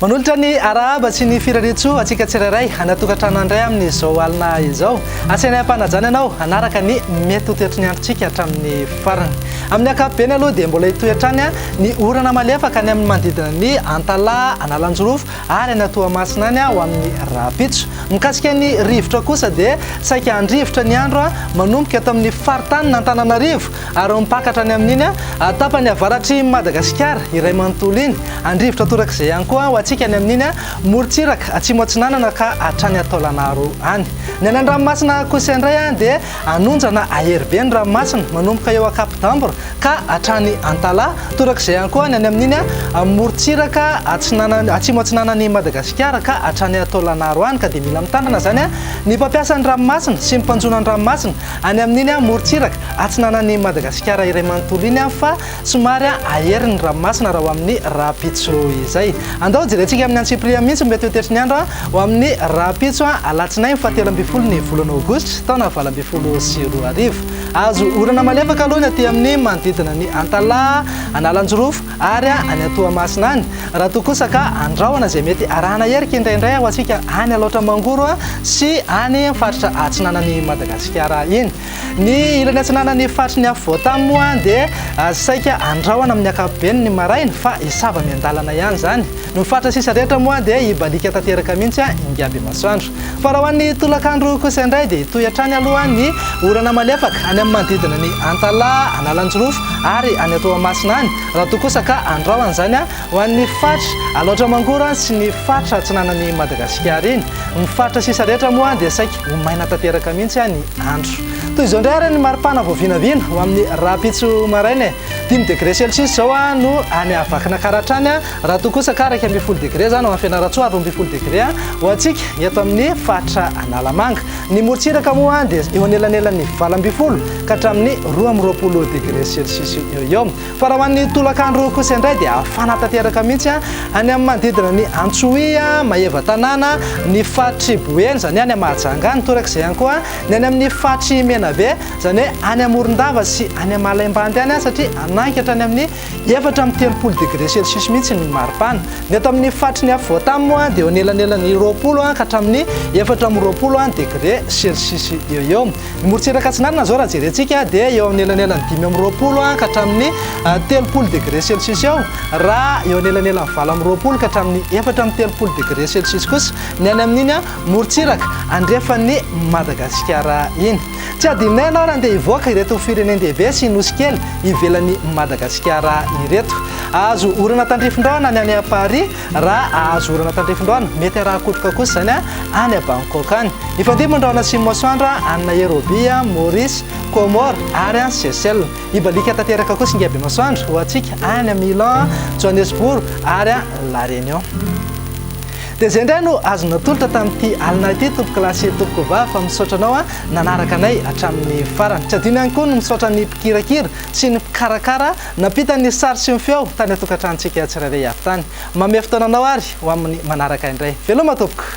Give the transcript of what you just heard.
Manolotra ny arahaba sy ny firaretso atsika tsirairay anatokatrano andray amin'izao alina izao. Asaina ampanajana ianao anaraka ny mety ho toetra ny androntsika hatramin'ny farany. Amin'ny ankapobeny aloha dia mbola hitoetrany ny orana malefaka any amin'ny manodidina ny Antalaha, Analanjorofo ary any Toamasina any ho amin'ny Rapitso. Mikasika ny rivotra kosa dia saika andrivotra ny andro manomboka eto amin'ny faritany n'Antananarivo ary mipakatra any amin'iny tapany avaratry Madagasikara iray manontolo iny. Andrivotra torak'izay ihany koa ho atsika any amin'iny morontsiraka atsimo atsinanana ka hatrany Taolagnaro any. Ny any an-dranomasina kosa indray dia anonjana ahery ny ranomasina manomboka eo Akapodambora ka hatrany Antalaha. Torak'izay ihany koa ny any amin'iny morontsiraka atsimo atsinanan'ny Madagasikara ka hatrany Taolagnaro any ka dia mila mitandrina zany ny mpampiasa ny ranomasina sy ny mpanjona ny ranomasina any amin'iny morontsiraka atsinanan'ny Madagasikara iray manontolo iny fa somary ahery ny ranomasina raha ho amin'ny Rapitso izay. Andao jerentsika amin'ny antsipria mihitsy mety ho tetry ny andro ho amin'ny Rapitso alatsinainy fahatelo ambin'ny folo ny volana Aogositra taona valo ambin'ny folo sy roa arivo. Azo orana malefaka aloha ny aty amin'ny manodidina ny Antalaha, Analanjorofo ary any Toamasina any. Raha toa kosa ka andrahoana izay mety arahana herika indraindray ho atsika any aloatra mangoro sy any faritra atsinanan'ny Madagasikara iny. Ny ilany atsinanan'ny faritry ny Voatamo moa dia saika andrahoana amin'ny ankapobeny ny maraina fa isava miandalana ihany zany. Ny faritra sisa rehetra moa dia ibalika tanteraka mihitsy ingaby masoandro. Fa raha ho an'ny tolakandro kosa indray dia hitoy hatrany aloha ny orana malefaka any amin'ny manodidina ny Antalaha, Analanjorofo ary any Toamasina any. Raha toa kosa ka andrahoana zany ho an'ny faritra aloatra mangoro sy ny faritra atsinanan'ny Madagasikara iny. Ny faritra sisa rehetra moa dia saika ho maina tanteraka mihitsy ny andro. Toy izao indray ary ny maripana vao vinavina ho amin'ny Rapitso maraina 5 degré Celsius zao no any avakina karatrany raha toa kosa ka 12 degré zany ho amin'ny Fianarantsoa ary 12 degré ho atsika eto amin'ny faritra Analamanga. Ny morontsiraka moa dia eo anelanelan'ny 20 ka hatramin'ny 20 degré Celsius eo. Fa raha ho an'ny tolakandro kosa indray dia afana tanteraka mihitsy any amin'ny manodidina ny Antsohihy, Maheva tanàna, ny faritry Boeny zany any Mahajanga any. Torak'izay ihany koa ny any amin'ny faritry Menabe zany hoe any Morondava sy any Malaimbandy any satria ananky hatrany amin'ny 4 degré Celsius mihitsy ny maripana. Ny eto amin'ny faritry ny Voatamo moa dia eo anelanelan'ny 20 ka hatramin'ny 4 degré Celsius eo. Ny morontsiraka atsinanana zao raha jerentsika dia eo anelanelan'ny 5 ka hatramin'ny 30 degré Celsius eo. Raha eo anelanelan'ny 20 ka hatramin'ny 30 degré Celsius kosa ny any amin'iny morontsiraka andrefan'ny Madagasikara iny. Tsy adinay ianao raha andeha hivoaka ireto firenendehibe sy nosy kely ivelan'ny Madagasikara ireto. Azo orana tandrifin-dohana ny any Paris raha azo orana tandrifin-dohana mety raha kotroka kosa zany any Bangkok any. Ifandimon-drahona sy masoandro any Nairobi, Maurice, Comore ary Seychelles. Ibalika tanteraka kosa ingaby masoandro ho atsika any Milan, Johannesburg ary La Réunion. Dia izay indray no azo natolotra tamin'ity alina ity tompoko lahy sy tompoko vavy fa misaotra anao nanaraka anay hatramin'ny farany. Tsy adino ihany koa no misaotra ny mpikirakira sy ny mpikarakara nampita ny sary sy ny feo tany atokantranontsika tsirairay avy tany. Mamay fotoana anao ary ho amin'ny manaraka indray. Veloma tompoko.